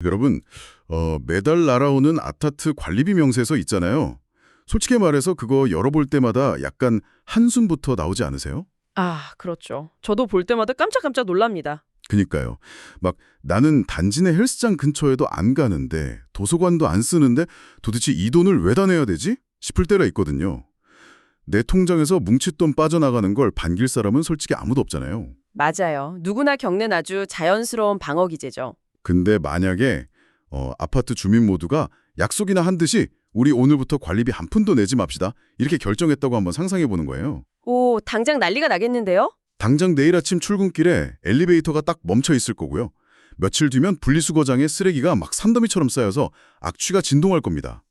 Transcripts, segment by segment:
여러분, 매달 날아오는 아파트 관리비 명세서 있잖아요. 솔직히 말해서 그거 열어볼 때마다 약간 한숨부터 나오지 않으세요? 아, 그렇죠. 저도 볼 때마다 깜짝깜짝 놀랍니다. 그니까요. 막 나는 단지 내 헬스장 근처에도 안 가는데 도서관도 안 쓰는데 도대체 이 돈을 왜 다 내야 되지? 싶을 때가 있거든요. 내 통장에서 뭉칫돈 빠져나가는 걸 반길 사람은 솔직히 아무도 없잖아요. 맞아요. 누구나 겪는 아주 자연스러운 방어 기제죠. 근데 만약에 아파트 주민 모두가 약속이나 한 듯이 우리 오늘부터 관리비 한 푼도 내지 맙시다. 이렇게 결정했다고 한번 상상해 보는 거예요. 오, 당장 난리가 나겠는데요? 당장 내일 아침 출근길에 엘리베이터가 딱 멈춰 있을 거고요. 며칠 뒤면 분리수거장에 쓰레기가 막 산더미처럼 쌓여서 악취가 진동할 겁니다.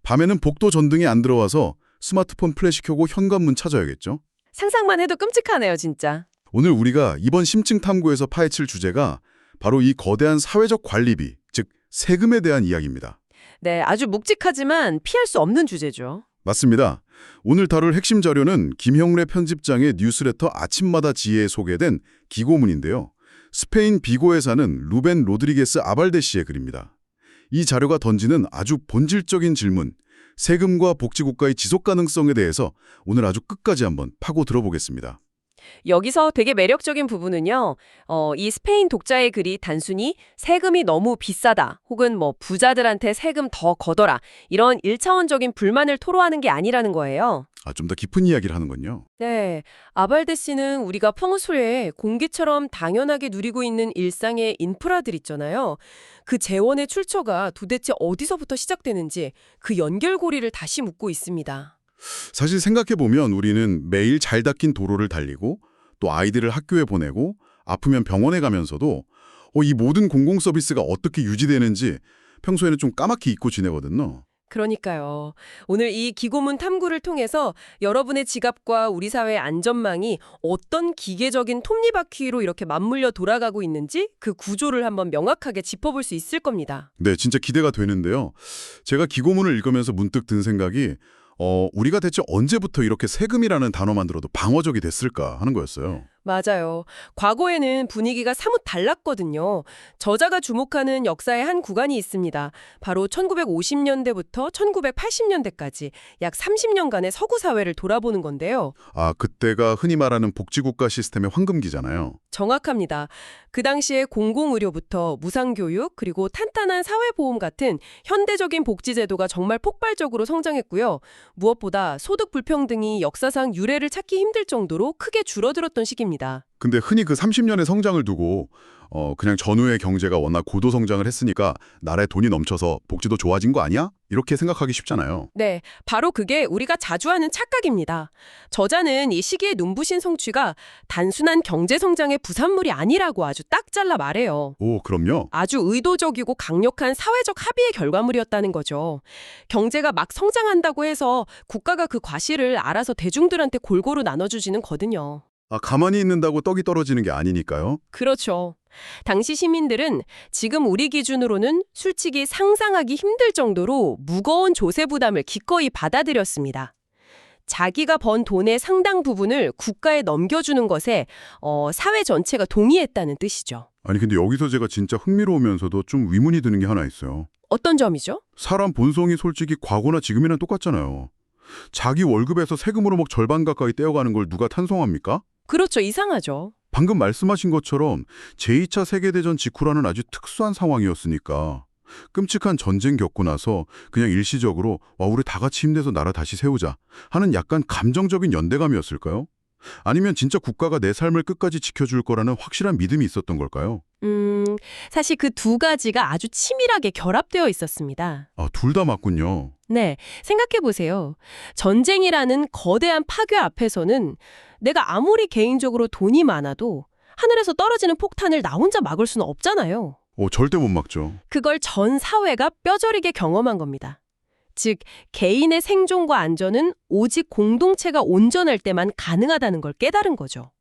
밤에는 복도 전등이 안 들어와서 스마트폰 플래시 켜고 현관문 찾아야겠죠. 상상만 해도 끔찍하네요, 진짜. 오늘 우리가 이번 심층 탐구에서 파헤칠 주제가 바로 이 거대한 사회적 관리비, 즉 세금에 대한 이야기입니다. 네, 아주 묵직하지만 피할 수 없는 주제죠. 맞습니다. 오늘 다룰 핵심 자료는 김형래 편집장의 뉴스레터 아침마다 지혜에 소개된 기고문인데요. 스페인 비고에 사는 루벤 로드리게스 아발데 씨의 글입니다. 이 자료가 던지는 아주 본질적인 질문, 세금과 복지국가의 지속 가능성에 대해서 오늘 아주 끝까지 한번 파고 들어보겠습니다. 여기서 되게 매력적인 부분은요, 이 스페인 독자의 글이 단순히 세금이 너무 비싸다, 혹은 뭐 부자들한테 세금 더 걷어라, 이런 일차원적인 불만을 토로하는 게 아니라는 거예요. 좀 더 깊은 이야기를 하는군요. 네, 아발데 씨는 우리가 평소에 공기처럼 당연하게 누리고 있는 일상의 인프라들 있잖아요. 그 재원의 출처가 도대체 어디서부터 시작되는지 그 연결고리를 다시 묻고 있습니다. 사실 생각해보면 우리는 매일 잘 닦인 도로를 달리고 또 아이들을 학교에 보내고 아프면 병원에 가면서도 이 모든 공공 서비스가 어떻게 유지되는지 평소에는 좀 까맣게 잊고 지내거든요. 그러니까요. 오늘 이 기고문 탐구를 통해서 여러분의 지갑과 우리 사회의 안전망이 어떤 기계적인 톱니바퀴로 이렇게 맞물려 돌아가고 있는지 그 구조를 한번 명확하게 짚어볼 수 있을 겁니다. 네, 진짜 기대가 되는데요. 제가 기고문을 읽으면서 문득 든 생각이 우리가 대체 언제부터 이렇게 세금이라는 단어만 들어도 방어적이 됐을까 하는 거였어요. 맞아요. 과거에는 분위기가 사뭇 달랐거든요. 저자가 주목하는 역사의 한 구간이 있습니다. 바로 1950년대부터 1980년대까지 약 30년간의 서구 사회를 돌아보는 건데요. 그때가 흔히 말하는 복지국가 시스템의 황금기잖아요. 정확합니다. 그 당시에 공공의료부터 무상교육 그리고 탄탄한 사회보험 같은 현대적인 복지제도가 정말 폭발적으로 성장했고요. 무엇보다 소득 불평등이 역사상 유례를 찾기 힘들 정도로 크게 줄어들었던 시기입니다. 근데 흔히 그 30년의 성장을 두고 그냥 전후의 경제가 워낙 고도 성장을 했으니까 나라에 돈이 넘쳐서 복지도 좋아진 거 아니야? 이렇게 생각하기 쉽잖아요. 네, 바로 그게 우리가 자주 하는 착각입니다. 저자는 이 시기의 눈부신 성취가 단순한 경제 성장의 부산물이 아니라고 아주 딱 잘라 말해요. 오, 그럼요. 아주 의도적이고 강력한 사회적 합의의 결과물이었다는 거죠. 경제가 막 성장한다고 해서 국가가 그 과실을 알아서 대중들한테 골고루 나눠주지는 거든요. 가만히 있는다고 떡이 떨어지는 게 아니니까요. 그렇죠. 당시 시민들은 지금 우리 기준으로는 솔직히 상상하기 힘들 정도로 무거운 조세 부담을 기꺼이 받아들였습니다. 자기가 번 돈의 상당 부분을 국가에 넘겨주는 것에 사회 전체가 동의했다는 뜻이죠. 아니 근데 여기서 제가 진짜 흥미로우면서도 좀 의문이 드는 게 하나 있어요. 어떤 점이죠? 사람 본성이 솔직히 과거나 지금이랑 똑같잖아요. 자기 월급에서 세금으로 막 절반 가까이 떼어가는 걸 누가 찬성합니까? 그렇죠. 이상하죠. 방금 말씀하신 것처럼 제2차 세계대전 직후라는 아주 특수한 상황이었으니까 끔찍한 전쟁 겪고 나서 그냥 일시적으로 우리 다 같이 힘내서 나라 다시 세우자 하는 약간 감정적인 연대감이었을까요? 아니면 진짜 국가가 내 삶을 끝까지 지켜줄 거라는 확실한 믿음이 있었던 걸까요? 사실 그 두 가지가 아주 치밀하게 결합되어 있었습니다. 둘 다 맞군요. 네, 생각해 보세요. 전쟁이라는 거대한 파괴 앞에서는 내가 아무리 개인적으로 돈이 많아도 하늘에서 떨어지는 폭탄을 나 혼자 막을 수는 없잖아요. 절대 못 막죠. 그걸 전 사회가 뼈저리게 경험한 겁니다. 즉, 개인의 생존과 안전은 오직 공동체가 온전할 때만 가능하다는 걸 깨달은 거죠.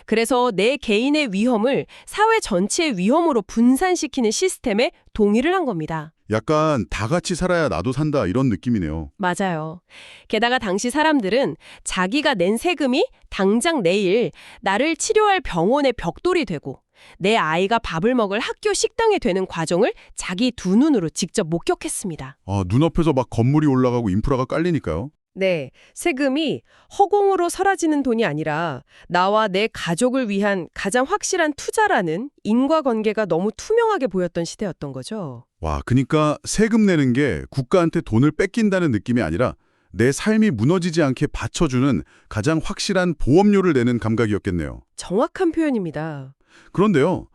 그래서 내 개인의 위험을 사회 전체의 위험으로 분산시키는 시스템에 동의를 한 겁니다. 약간 다 같이 살아야 나도 산다 이런 느낌이네요. 맞아요. 게다가 당시 사람들은 자기가 낸 세금이 당장 내일 나를 치료할 병원의 벽돌이 되고 내 아이가 밥을 먹을 학교 식당에 되는 과정을 자기 두 눈으로 직접 목격했습니다. 눈앞에서 막 건물이 올라가고 인프라가 깔리니까요. 네, 세금이 허공으로 사라지는 돈이 아니라 나와 내 가족을 위한 가장 확실한 투자라는 인과관계가 너무 투명하게 보였던 시대였던 거죠. 와, 그러니까 세금 내는 게 국가한테 돈을 뺏긴다는 느낌이 아니라 내 삶이 무너지지 않게 받쳐주는 가장 확실한 보험료를 내는 감각이었겠네요. 정확한 표현입니다. 그런데요,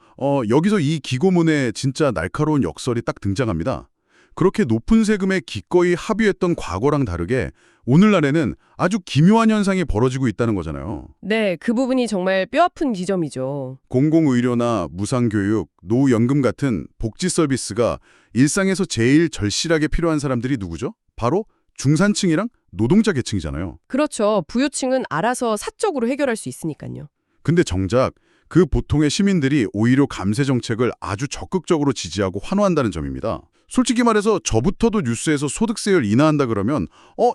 여기서 이 기고문의 진짜 날카로운 역설이 딱 등장합니다. 그렇게 높은 세금에 기꺼이 합의했던 과거랑 다르게 오늘날에는 아주 기묘한 현상이 벌어지고 있다는 거잖아요. 네, 그 부분이 정말 뼈아픈 지점이죠. 공공의료나 무상교육, 노후연금 같은 복지 서비스가 일상에서 제일 절실하게 필요한 사람들이 누구죠? 바로 중산층이랑 노동자 계층이잖아요. 그렇죠. 부유층은 알아서 사적으로 해결할 수 있으니까요. 근데 정작 그 보통의 시민들이 오히려 감세 정책을 아주 적극적으로 지지하고 환호한다는 점입니다. 솔직히 말해서 저부터도 뉴스에서 소득세율 인하한다 그러면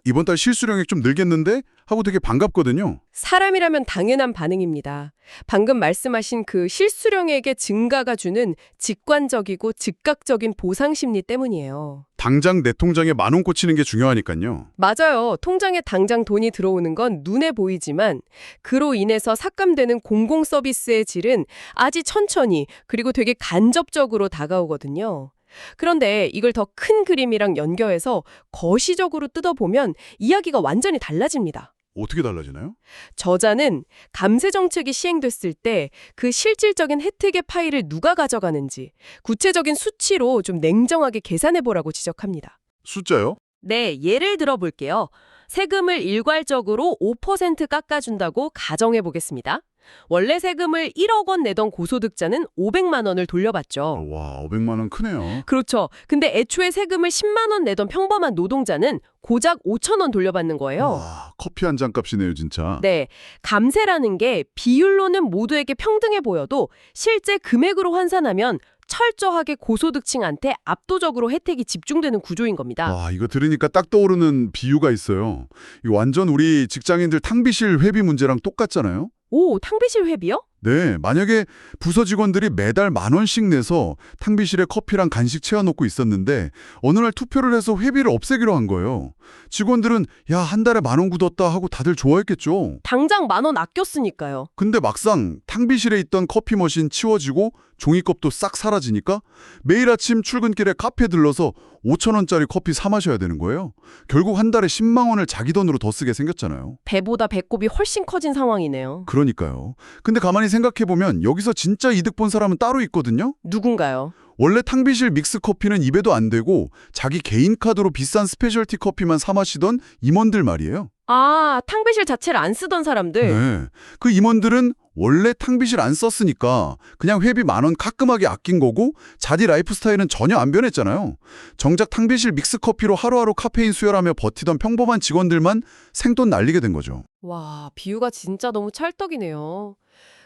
이번 달 실수령액 좀 늘겠는데? 하고 되게 반갑거든요. 사람이라면 당연한 반응입니다. 방금 말씀하신 그 실수령액의 증가가 주는 직관적이고 즉각적인 보상 심리 때문이에요. 당장 내 통장에 10,000원 꽂히는 게 중요하니까요. 맞아요. 통장에 당장 돈이 들어오는 건 눈에 보이지만 그로 인해서 삭감되는 공공 서비스의 질은 아주 천천히 그리고 되게 간접적으로 다가오거든요. 그런데 이걸 더 큰 그림이랑 연결해서 거시적으로 뜯어보면 이야기가 완전히 달라집니다. 어떻게 달라지나요? 저자는 감세 정책이 시행됐을 때 그 실질적인 혜택의 파이를 누가 가져가는지 구체적인 수치로 좀 냉정하게 계산해보라고 지적합니다. 숫자요? 네, 예를 들어 볼게요. 세금을 일괄적으로 5% 깎아준다고 가정해 보겠습니다. 원래 세금을 1억 원 내던 고소득자는 500만 원을 돌려받죠. 와, 500만 원 크네요. 그렇죠. 근데 애초에 세금을 10만 원 내던 평범한 노동자는 고작 5천 원 돌려받는 거예요. 와, 커피 한 잔 값이네요, 진짜. 네, 감세라는 게 비율로는 모두에게 평등해 보여도 실제 금액으로 환산하면 철저하게 고소득층한테 압도적으로 혜택이 집중되는 구조인 겁니다. 와, 이거 들으니까 딱 떠오르는 비유가 있어요. 이거 완전 우리 직장인들 탕비실 회비 문제랑 똑같잖아요. 오, 탕비실 회비요? 네, 만약에 부서 직원들이 매달 10,000원씩 내서 탕비실에 커피랑 간식 채워놓고 있었는데 어느 날 투표를 해서 회비를 없애기로 한 거예요. 직원들은 야, 한 달에 10,000원 굳었다 하고 다들 좋아했겠죠. 당장 10,000원 아꼈으니까요. 근데 막상 탕비실에 있던 커피 머신 치워지고 종이컵도 싹 사라지니까 매일 아침 출근길에 카페 들러서 5,000원짜리 커피 사 마셔야 되는 거예요. 결국 한 달에 10만 원을 자기 돈으로 더 쓰게 생겼잖아요. 배보다 배꼽이 훨씬 커진 상황이네요. 그러니까요. 근데 가만히 생각해보면 여기서 진짜 이득 본 사람은 따로 있거든요. 누군가요? 원래 탕비실 믹스 커피는 입에도 안 대고 자기 개인 카드로 비싼 스페셜티 커피만 사 마시던 임원들 말이에요. 아, 탕비실 자체를 안 쓰던 사람들. 네. 그 임원들은 원래 탕비실 안 썼으니까 그냥 회비 10,000원 가끔하게 아낀 거고 자기 라이프 스타일은 전혀 안 변했잖아요. 정작 탕비실 믹스 커피로 하루하루 카페인 수혈하며 버티던 평범한 직원들만 생돈 날리게 된 거죠. 와, 비유가 진짜 너무 찰떡이네요.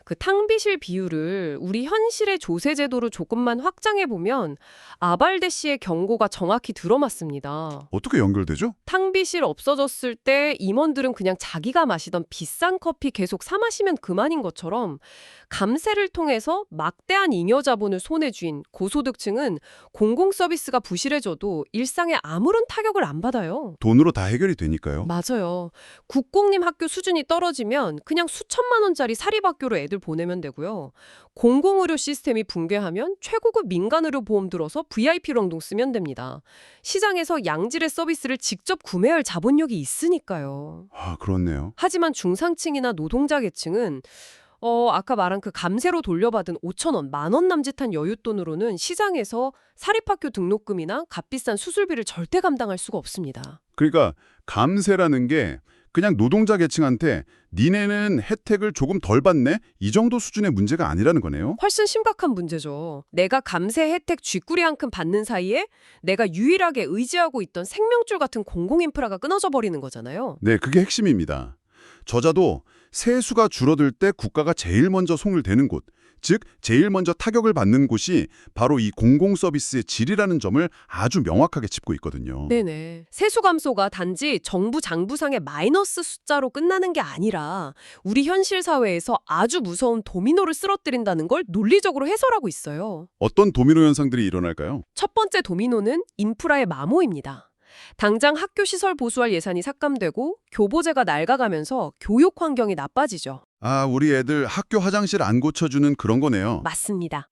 그 탕비실 비율을 우리 현실의 조세 제도로 조금만 확장해 보면 아발데 씨의 경고가 정확히 들어맞습니다. 어떻게 연결되죠? 탕비실 없어졌을 때 임원들은 그냥 자기가 마시던 비싼 커피 계속 사 마시면 그만인 것처럼 감세를 통해서 막대한 잉여 자본을 손에 쥔 고소득층은 공공 서비스가 부실해져도 일상에 아무런 타격을 안 받아요. 돈으로 다 해결이 되니까요. 맞아요. 국공립 학교 수준이 떨어지면 그냥 수천만 원짜리 사립학교로 애들 보내면 되고요. 공공의료 시스템이 붕괴하면 최고급 민간의료 보험 들어서 VIP 렁동 쓰면 됩니다. 시장에서 양질의 서비스를 직접 구매할 자본력이 있으니까요. 아, 그렇네요. 하지만 중상층이나 노동자 계층은 아까 말한 그 감세로 돌려받은 5,000원, 10,000원 남짓한 여윳돈으로는 시장에서 사립학교 등록금이나 값비싼 수술비를 절대 감당할 수가 없습니다. 그러니까 감세라는 게 그냥 노동자 계층한테 니네는 혜택을 조금 덜 받네? 이 정도 수준의 문제가 아니라는 거네요. 훨씬 심각한 문제죠. 내가 감세 혜택 쥐꾸리 한 큼 받는 사이에 내가 유일하게 의지하고 있던 생명줄 같은 공공인프라가 끊어져 버리는 거잖아요. 네, 그게 핵심입니다. 저자도 세수가 줄어들 때 국가가 제일 먼저 손을 대는 곳, 즉, 제일 먼저 타격을 받는 곳이 바로 이 공공 서비스의 질이라는 점을 아주 명확하게 짚고 있거든요. 네네. 세수 감소가 단지 정부 장부상의 마이너스 숫자로 끝나는 게 아니라 우리 현실 사회에서 아주 무서운 도미노를 쓰러뜨린다는 걸 논리적으로 해설하고 있어요. 어떤 도미노 현상들이 일어날까요? 첫 번째 도미노는 인프라의 마모입니다. 당장 학교 시설 보수할 예산이 삭감되고 교보제가 낡아가면서 교육 환경이 나빠지죠. 아, 우리 애들 학교 화장실 안 고쳐주는 그런 거네요. 맞습니다.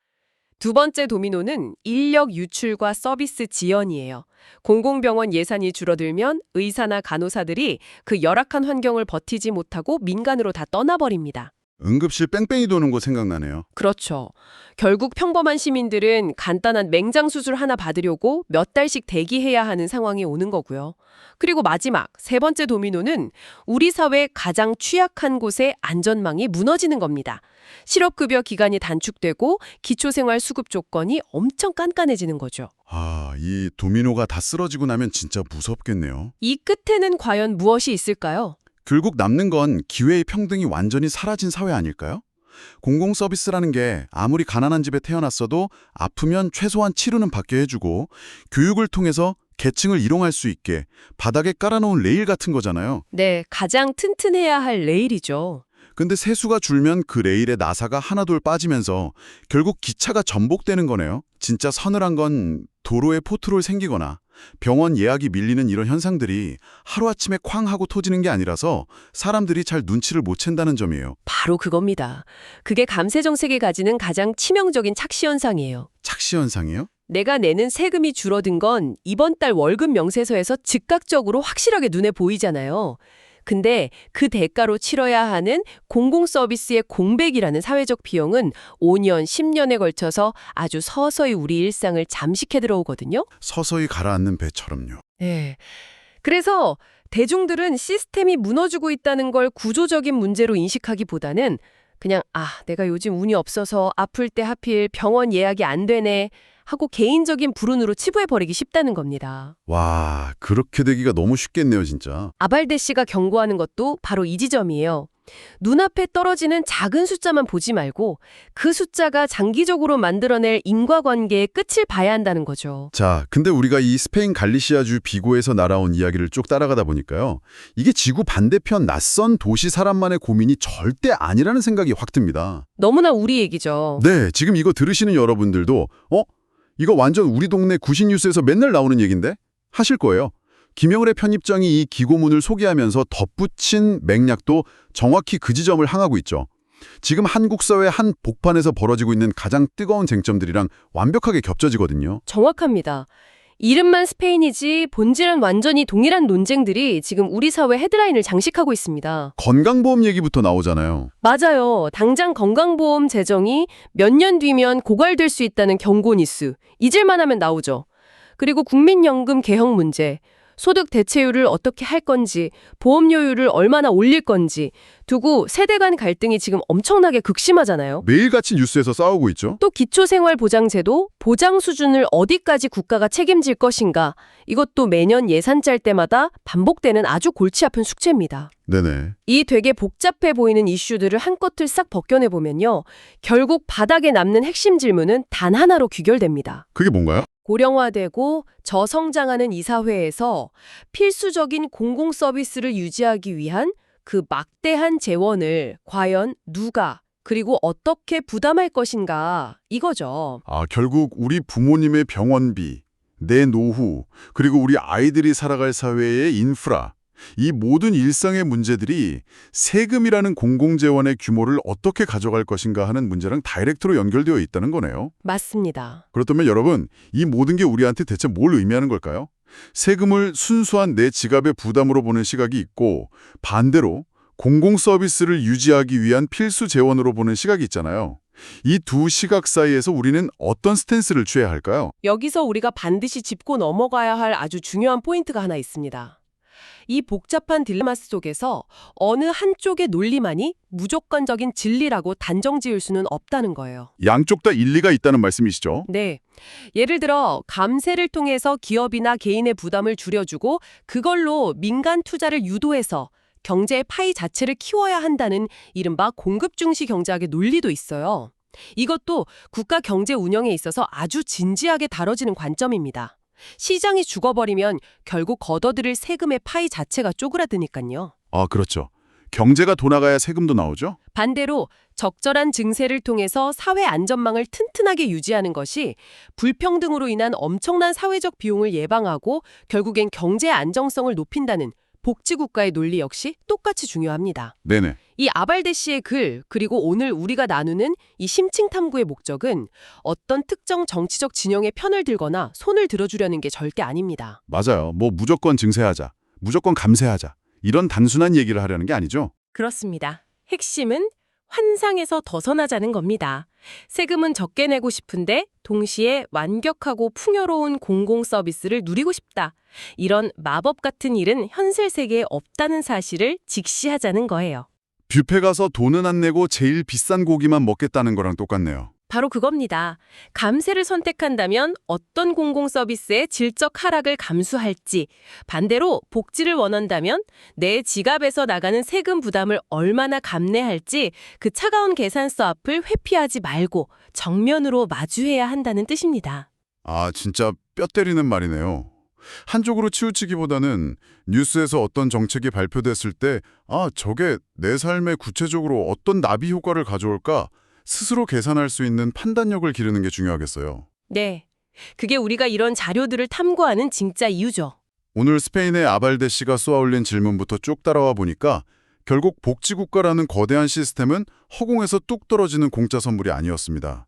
두 번째 도미노는 인력 유출과 서비스 지연이에요. 공공병원 예산이 줄어들면 의사나 간호사들이 그 열악한 환경을 버티지 못하고 민간으로 다 떠나버립니다. 응급실 뺑뺑이 도는 거 생각나네요. 그렇죠. 결국 평범한 시민들은 간단한 맹장 수술 하나 받으려고 몇 달씩 대기해야 하는 상황이 오는 거고요. 그리고 마지막, 세 번째 도미노는 우리 사회 가장 취약한 곳의 안전망이 무너지는 겁니다. 실업급여 기간이 단축되고 기초생활수급 조건이 엄청 깐깐해지는 거죠. 아, 이 도미노가 다 쓰러지고 나면 진짜 무섭겠네요. 이 끝에는 과연 무엇이 있을까요? 결국 남는 건 기회의 평등이 완전히 사라진 사회 아닐까요? 공공 서비스라는 게 아무리 가난한 집에 태어났어도 아프면 최소한 치료는 받게 해주고 교육을 통해서 계층을 이용할 수 있게 바닥에 깔아놓은 레일 같은 거잖아요. 네, 가장 튼튼해야 할 레일이죠. 근데 세수가 줄면 그 레일에 나사가 하나둘 빠지면서 결국 기차가 전복되는 거네요. 진짜 서늘한 건 도로에 포트롤 생기거나 병원 예약이 밀리는 이런 현상들이 하루아침에 쾅 하고 터지는 게 아니라서 사람들이 잘 눈치를 못 챈다는 점이에요. 바로 그겁니다. 그게 감세 정책이 가지는 가장 치명적인 착시 현상이에요. 착시 현상이요? 내가 내는 세금이 줄어든 건 이번 달 월급 명세서에서 즉각적으로 확실하게 눈에 보이잖아요. 근데 그 대가로 치러야 하는 공공 서비스의 공백이라는 사회적 비용은 5년, 10년에 걸쳐서 아주 서서히 우리 일상을 잠식해 들어오거든요. 서서히 가라앉는 배처럼요. 네. 그래서 대중들은 시스템이 무너지고 있다는 걸 구조적인 문제로 인식하기보다는 그냥 내가 요즘 운이 없어서 아플 때 하필 병원 예약이 안 되네 하고 개인적인 불운으로 치부해버리기 쉽다는 겁니다. 와, 그렇게 되기가 너무 쉽겠네요, 진짜. 아발데 씨가 경고하는 것도 바로 이 지점이에요. 눈앞에 떨어지는 작은 숫자만 보지 말고 그 숫자가 장기적으로 만들어낼 인과관계의 끝을 봐야 한다는 거죠. 자, 근데 우리가 이 스페인 갈리시아주 비고에서 날아온 이야기를 쭉 따라가다 보니까요. 이게 지구 반대편 낯선 도시 사람만의 고민이 절대 아니라는 생각이 확 듭니다. 너무나 우리 얘기죠. 네, 지금 이거 들으시는 여러분들도 이거 완전 우리 동네 구신 뉴스에서 맨날 나오는 얘긴데? 하실 거예요. 김영울의 편집장이 이 기고문을 소개하면서 덧붙인 맥락도 정확히 그 지점을 향하고 있죠. 지금 한국 사회 한 복판에서 벌어지고 있는 가장 뜨거운 쟁점들이랑 완벽하게 겹쳐지거든요. 정확합니다. 이름만 스페인이지 본질은 완전히 동일한 논쟁들이 지금 우리 사회 헤드라인을 장식하고 있습니다. 건강보험 얘기부터 나오잖아요. 맞아요. 당장 건강보험 제정이 몇 년 뒤면 고갈될 수 있다는 경고 뉴스. 잊을만 하면 나오죠. 그리고 국민연금 개혁 문제. 소득 대체율을 어떻게 할 건지, 보험료율을 얼마나 올릴 건지 두고 세대 간 갈등이 지금 엄청나게 극심하잖아요. 매일같이 뉴스에서 싸우고 있죠. 또 기초생활보장제도 보장 수준을 어디까지 국가가 책임질 것인가 이것도 매년 예산 짤 때마다 반복되는 아주 골치 아픈 숙제입니다. 네네. 이 되게 복잡해 보이는 이슈들을 한꺼틀 싹 벗겨내보면요. 결국 바닥에 남는 핵심 질문은 단 하나로 귀결됩니다. 그게 뭔가요? 고령화되고 저성장하는 이 사회에서 필수적인 공공 서비스를 유지하기 위한 그 막대한 재원을 과연 누가 그리고 어떻게 부담할 것인가 이거죠. 결국 우리 부모님의 병원비, 내 노후, 그리고 우리 아이들이 살아갈 사회의 인프라, 이 모든 일상의 문제들이 세금이라는 공공재원의 규모를 어떻게 가져갈 것인가 하는 문제랑 다이렉트로 연결되어 있다는 거네요. 맞습니다. 그렇다면 여러분, 이 모든 게 우리한테 대체 뭘 의미하는 걸까요? 세금을 순수한 내 지갑의 부담으로 보는 시각이 있고 반대로 공공 서비스를 유지하기 위한 필수 재원으로 보는 시각이 있잖아요. 이 두 시각 사이에서 우리는 어떤 스탠스를 취해야 할까요? 여기서 우리가 반드시 짚고 넘어가야 할 아주 중요한 포인트가 하나 있습니다. 이 복잡한 딜레마 속에서 어느 한쪽의 논리만이 무조건적인 진리라고 단정 지을 수는 없다는 거예요. 양쪽 다 일리가 있다는 말씀이시죠? 네. 예를 들어 감세를 통해서 기업이나 개인의 부담을 줄여주고 그걸로 민간 투자를 유도해서 경제의 파이 자체를 키워야 한다는 이른바 공급 중시 경제학의 논리도 있어요. 이것도 국가 경제 운영에 있어서 아주 진지하게 다뤄지는 관점입니다. 시장이 죽어버리면 결국 걷어들일 세금의 파이 자체가 쪼그라드니까요. 아, 그렇죠. 경제가 돌아가야 세금도 나오죠? 반대로 적절한 증세를 통해서 사회 안전망을 튼튼하게 유지하는 것이 불평등으로 인한 엄청난 사회적 비용을 예방하고 결국엔 경제 안정성을 높인다는 복지국가의 논리 역시 똑같이 중요합니다. 네네. 이 아발데 씨의 글, 그리고 오늘 우리가 나누는 이 심층 탐구의 목적은 어떤 특정 정치적 진영의 편을 들거나 손을 들어주려는 게 절대 아닙니다. 맞아요. 뭐 무조건 증세하자, 무조건 감세하자. 이런 단순한 얘기를 하려는 게 아니죠. 그렇습니다. 핵심은 환상에서 벗어나자는 겁니다. 세금은 적게 내고 싶은데 동시에 완벽하고 풍요로운 공공 서비스를 누리고 싶다. 이런 마법 같은 일은 현실 세계에 없다는 사실을 직시하자는 거예요. 뷔페 가서 돈은 안 내고 제일 비싼 고기만 먹겠다는 거랑 똑같네요. 바로 그겁니다. 감세를 선택한다면 어떤 공공 서비스의 질적 하락을 감수할지, 반대로 복지를 원한다면 내 지갑에서 나가는 세금 부담을 얼마나 감내할지 그 차가운 계산서 앞을 회피하지 말고 정면으로 마주해야 한다는 뜻입니다. 아, 진짜 뼈 때리는 말이네요. 한쪽으로 치우치기보다는 뉴스에서 어떤 정책이 발표됐을 때 저게 내 삶에 구체적으로 어떤 나비 효과를 가져올까 스스로 계산할 수 있는 판단력을 기르는 게 중요하겠어요. 네, 그게 우리가 이런 자료들을 탐구하는 진짜 이유죠. 오늘 스페인의 아발데 씨가 쏘아올린 질문부터 쭉 따라와 보니까 결국 복지국가라는 거대한 시스템은 허공에서 뚝 떨어지는 공짜 선물이 아니었습니다.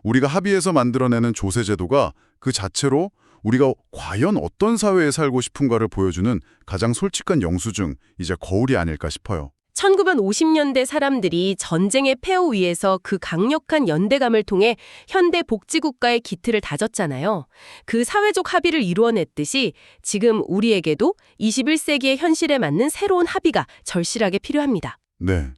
우리가 합의해서 만들어내는 조세제도가 그 자체로 우리가 과연 어떤 사회에 살고 싶은가를 보여주는 가장 솔직한 영수증, 이제 거울이 아닐까 싶어요. 1950년대 사람들이 전쟁의 폐허 위에서 그 강력한 연대감을 통해 현대 복지국가의 기틀을 다졌잖아요. 그 사회적 합의를 이루어냈듯이 지금 우리에게도 21세기의 현실에 맞는 새로운 합의가 절실하게 필요합니다. 네.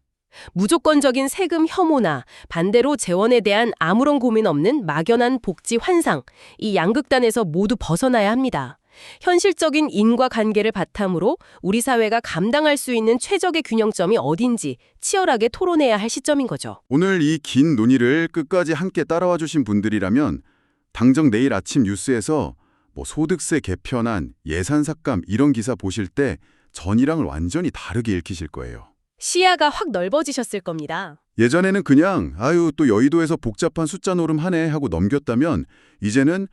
무조건적인 세금 혐오나 반대로 재원에 대한 아무런 고민 없는 막연한 복지 환상, 이 양극단에서 모두 벗어나야 합니다. 현실적인 인과관계를 바탕으로 우리 사회가 감당할 수 있는 최적의 균형점이 어딘지 치열하게 토론해야 할 시점인 거죠. 오늘 이 긴 논의를 끝까지 함께 따라와 주신 분들이라면 당장 내일 아침 뉴스에서 뭐 소득세 개편안, 예산 삭감 이런 기사 보실 때 전이랑을 완전히 다르게 읽히실 거예요. 시야가 확 넓어지셨을 겁니다. 예전에는 그냥 또 여의도에서 복잡한 숫자 노름 하네 하고 넘겼다면 이제는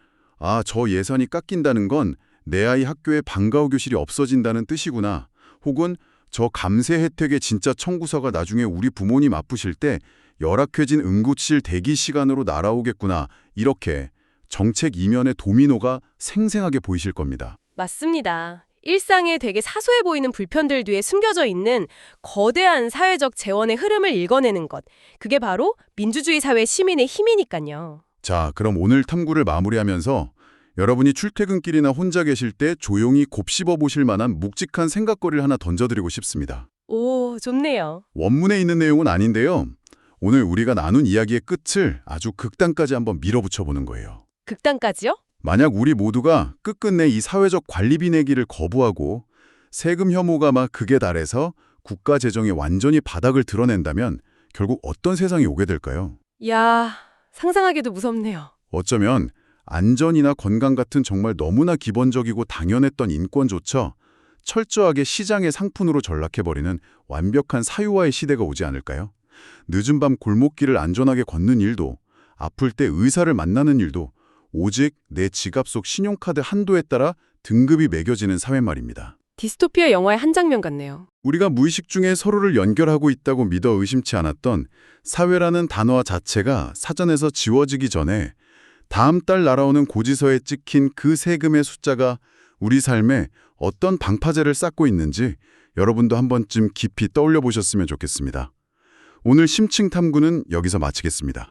저 예산이 깎인다는 건 내 아이 학교에 방과후 교실이 없어진다는 뜻이구나. 혹은 저 감세 혜택의 진짜 청구서가 나중에 우리 부모님 아프실 때 열악해진 응급실 대기 시간으로 날아오겠구나. 이렇게 정책 이면의 도미노가 생생하게 보이실 겁니다. 맞습니다. 일상에 되게 사소해 보이는 불편들 뒤에 숨겨져 있는 거대한 사회적 재원의 흐름을 읽어내는 것. 그게 바로 민주주의 사회 시민의 힘이니까요. 자, 그럼 오늘 탐구를 마무리하면서 여러분이 출퇴근길이나 혼자 계실 때 조용히 곱씹어 보실 만한 묵직한 생각거리를 하나 던져드리고 싶습니다. 오, 좋네요. 원문에 있는 내용은 아닌데요. 오늘 우리가 나눈 이야기의 끝을 아주 극단까지 한번 밀어붙여보는 거예요. 극단까지요? 만약 우리 모두가 끝끝내 이 사회적 관리비 내기를 거부하고 세금 혐오가 막 극에 달해서 국가 재정이 완전히 바닥을 드러낸다면 결국 어떤 세상이 오게 될까요? 야, 상상하기도 무섭네요. 어쩌면 안전이나 건강 같은 정말 너무나 기본적이고 당연했던 인권조차 철저하게 시장의 상품으로 전락해버리는 완벽한 사유화의 시대가 오지 않을까요? 늦은 밤 골목길을 안전하게 걷는 일도, 아플 때 의사를 만나는 일도 오직 내 지갑 속 신용카드 한도에 따라 등급이 매겨지는 사회 말입니다. 디스토피아 영화의 한 장면 같네요. 우리가 무의식 중에 서로를 연결하고 있다고 믿어 의심치 않았던 사회라는 단어 자체가 사전에서 지워지기 전에 다음 달 날아오는 고지서에 찍힌 그 세금의 숫자가 우리 삶에 어떤 방파제를 쌓고 있는지 여러분도 한 번쯤 깊이 떠올려 보셨으면 좋겠습니다. 오늘 심층 탐구는 여기서 마치겠습니다.